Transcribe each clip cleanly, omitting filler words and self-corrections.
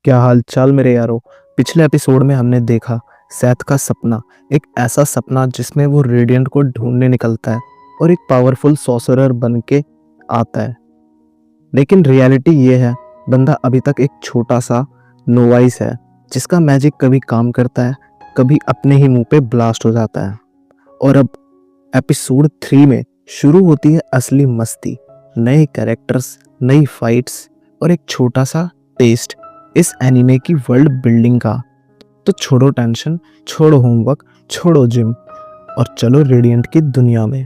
क्या हाल चाल मेरे यारो। पिछले एपिसोड में हमने देखा सैथ का सपना, एक ऐसा सपना जिसमें वो रेडिएंट को ढूंढने निकलता है और एक पावरफुल सॉर्सरर बन के आता है। लेकिन रियलिटी ये है, बंदा अभी तक एक छोटा सा नोवाइस है जिसका मैजिक कभी काम करता है, कभी अपने ही मुंह पे ब्लास्ट हो जाता है। और अब एपिसोड 3 में शुरू होती है असली मस्ती। नए कैरेक्टर्स, नई फाइट्स और एक छोटा सा टेस्ट इस एनीमे की वर्ल्ड बिल्डिंग का। तो छोड़ो टेंशन, छोड़ो होमवर्क, छोड़ो जिम और चलो रेडिएंट की दुनिया में।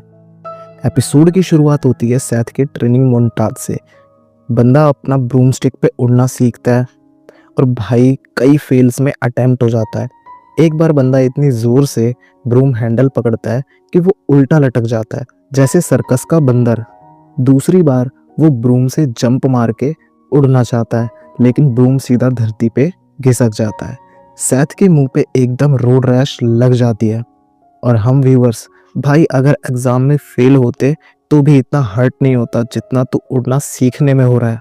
एपिसोड की शुरुआत होती है सेथ के ट्रेनिंग मोन्टाज से। बंदा अपना ब्रूम स्टिक पे उड़ना सीखता है और भाई कई फेल्स में अटेम्प्ट हो जाता है। एक बार बंदा इतनी जोर से ब्रूम हैंडल पकड़ता है कि वो उल्टा लटक जाता है जैसे सर्कस का बंदर। दूसरी बार वो ब्रूम से जंप मार के उड़ना चाहता है, लेकिन ब्रूम सीधा धरती पे घिसक जाता है। सेथ के मुंह पे एकदम रोड रैश लग जाती है। और हम व्यूअर्स, भाई अगर एग्जाम में फेल होते तो भी इतना हर्ट नहीं होता जितना तो उड़ना सीखने में हो रहा है।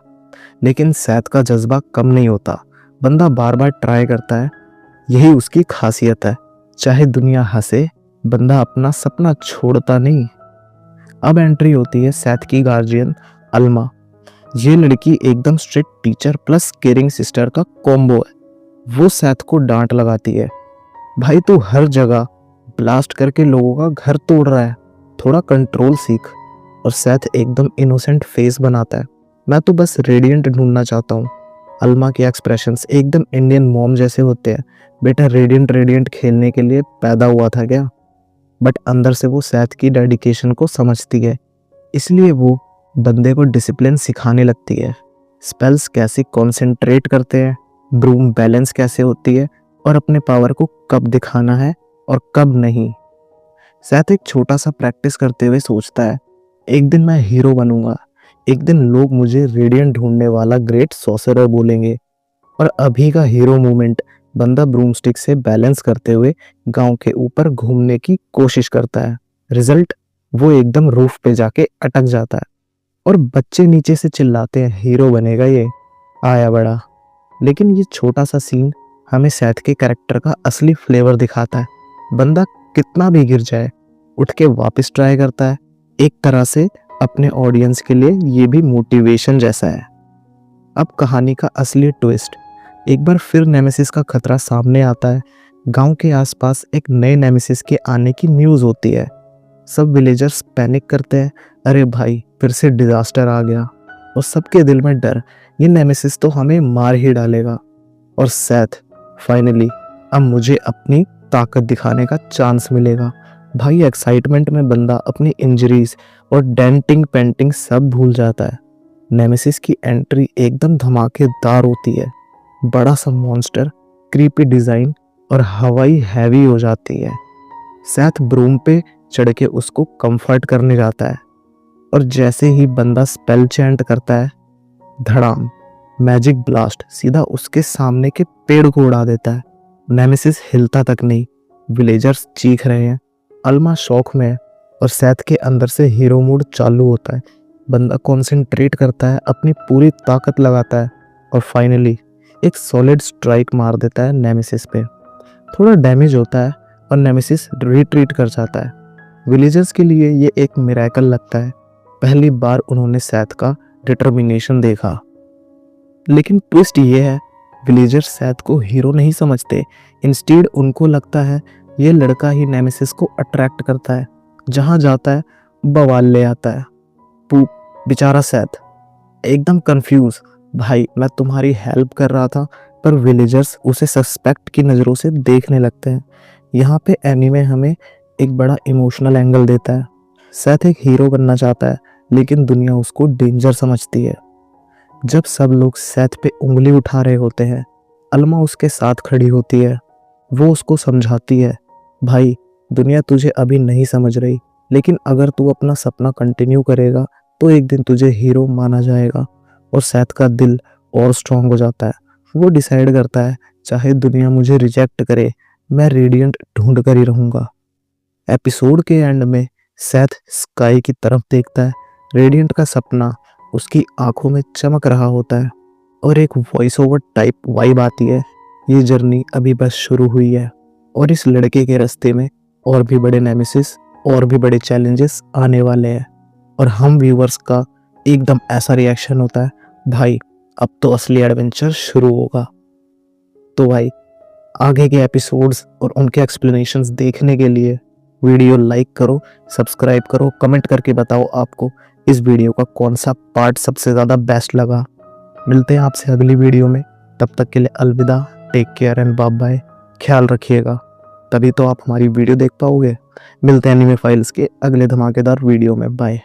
लेकिन सेथ का जज्बा कम नहीं होता। बंदा बार बार ट्राई करता है, यही उसकी खासियत है। चाहे दुनिया हंसे, बंदा अपना सपना छोड़ता नहीं। अब एंट्री होती है सेथ की गार्जियन अल्मा। ये लड़की एकदम strict teacher plus caring sister का कॉम्बो है। वो सेथ को डांट लगाती है, भाई तू हर जगह ब्लास्ट करके लोगों का घर तोड़ रहा है, थोड़ा कंट्रोल सीख। और सेथ एकदम इनोसेंट फेस बनाता है, मैं तो बस रेडिएंट ढूंढना चाहता हूँ। अल्मा के एक्सप्रेशंस एकदम इंडियन मॉम जैसे होते हैं। बेटा रेडिएंट रेडिएंट खेलने के लिए पैदा हुआ था क्या? बट अंदर से वो सेथ की डेडिकेशन को समझती है, इसलिए वो बंदे को डिसिप्लिन सिखाने लगती है। स्पेल्स कैसे कंसंट्रेट करते हैं, ब्रूम बैलेंस कैसे होती है और अपने पावर को कब दिखाना है और कब नहीं। सेथ एक छोटा सा प्रैक्टिस करते हुए सोचता है, एक दिन मैं हीरो बनूंगा, एक दिन लोग मुझे रेडिएंट ढूंढने वाला ग्रेट सॉर्सरर बोलेंगे। और अभी का हीरो मूवमेंट, बंदा ब्रूमस्टिक से बैलेंस करते हुए गांव के ऊपर घूमने की कोशिश करता है। रिजल्ट, वो एकदम रूफ पे जाके अटक जाता है और बच्चे नीचे से चिल्लाते हैं, हीरो बनेगा ये, आया बड़ा। लेकिन ये छोटा सा सीन हमें सेथ के कैरेक्टर का असली फ्लेवर दिखाता है। बंदा कितना भी गिर जाए, उठ के वापस ट्राई करता है। एक तरह से अपने ऑडियंस के लिए ये भी मोटिवेशन जैसा है। अब कहानी का असली ट्विस्ट, एक बार फिर नेमेसिस का खतरा सामने आता है। गांव के आसपास एक नए नेमेसिस के आने की न्यूज़ होती है। सब विलेजर्स पैनिक करते हैं, अरे भाई फिर से डिजास्टर आ गया। और सबके दिल में डर, ये नेमेसिस तो हमें मार ही डालेगा। और सेथ, फाइनली अब मुझे अपनी ताकत दिखाने का चांस मिलेगा। भाई एक्साइटमेंट में बंदा अपनी इंजरीज और डेंटिंग पेंटिंग सब भूल जाता है। नेमेसिस की एंट्री एकदम धमाकेदार होती है। बड़ा सा मॉन्स्टर, क्रीपी डिजाइन और हवाई हैवी हो जाती है। सेथ ब्रूम पे चढ़ के उसको कंफर्ट करने जाता है और जैसे ही बंदा स्पेल चैंट करता है, धड़ाम, मैजिक ब्लास्ट सीधा उसके सामने के पेड़ को उड़ा देता है। नेमेसिस हिलता तक नहीं। विलेजर्स चीख रहे हैं, अल्मा शौक में है और सेथ के अंदर से हीरो मूड चालू होता है। बंदा कॉन्सेंट्रेट करता है, अपनी पूरी ताकत लगाता है और फाइनली एक सॉलिड स्ट्राइक मार देता है नेमेसिस पे। थोड़ा डैमेज होता है और नेमेसिस रिट्रीट कर जाता है। विलेजर्स के लिए ये एक मिरेकल लगता है। पहली बार उन्होंने सेथ का डिटर्मिनेशन देखा। लेकिन ट्विस्ट ये है, विलेजर्स सेथ को हीरो नहीं समझते। इंस्टेड उनको लगता है ये लड़का ही नेमेसिस को अट्रैक्ट करता है, जहां जाता है बवाल ले आता है। पू बेचारा सेथ एकदम कंफ्यूज, भाई मैं तुम्हारी हेल्प कर रहा था, पर विलेजर्स उसे सस्पेक्ट की नज़रों से देखने लगते हैं। यहाँ पे एनीमे हमें एक बड़ा इमोशनल एंगल देता है। सेथ एक हीरो बनना चाहता है, लेकिन दुनिया उसको डेंजर समझती है। जब सब लोग सेथ पे उंगली उठा रहे होते हैं, अल्मा उसके साथ खड़ी होती है। वो उसको समझाती है, भाई दुनिया तुझे अभी नहीं समझ रही, लेकिन अगर तू अपना सपना कंटिन्यू करेगा तो एक दिन तुझे हीरो माना जाएगा। और सेथ का दिल और स्ट्रांग हो जाता है। वो डिसाइड करता है, चाहे दुनिया मुझे रिजेक्ट करे, मैं रेडिएंट ढूंढ कर ही रहूंगा। एपिसोड के एंड में सेथ स्काई की तरफ देखता है। रेडिएंट का सपना उसकी आंखों में चमक रहा होता है और एक वॉइस ओवर टाइप वाइब आती है। ये जर्नी अभी बस शुरू हुई है और इस लड़के के रास्ते में और भी बड़े नेमेसिस और भी बड़े चैलेंजेस आने वाले हैं और हम व्यूवर्स का एकदम ऐसा रिएक्शन होता है, भाई अब तो असली एडवेंचर शुरू होगा। तो भाई आगे के एपिसोड्स और उनके एक्सप्लेनेशंस देखने के लिए वीडियो लाइक करो, सब्सक्राइब करो, कमेंट करके बताओ आपको इस वीडियो का कौन सा पार्ट सबसे ज़्यादा बेस्ट लगा। मिलते हैं आपसे अगली वीडियो में, तब तक के लिए अलविदा, take care and bye bye. ख्याल रखिएगा, तभी तो आप हमारी वीडियो देख पाओगे। मिलते हैं एनीमे फाइल्स के अगले धमाकेदार वीडियो में। बाय।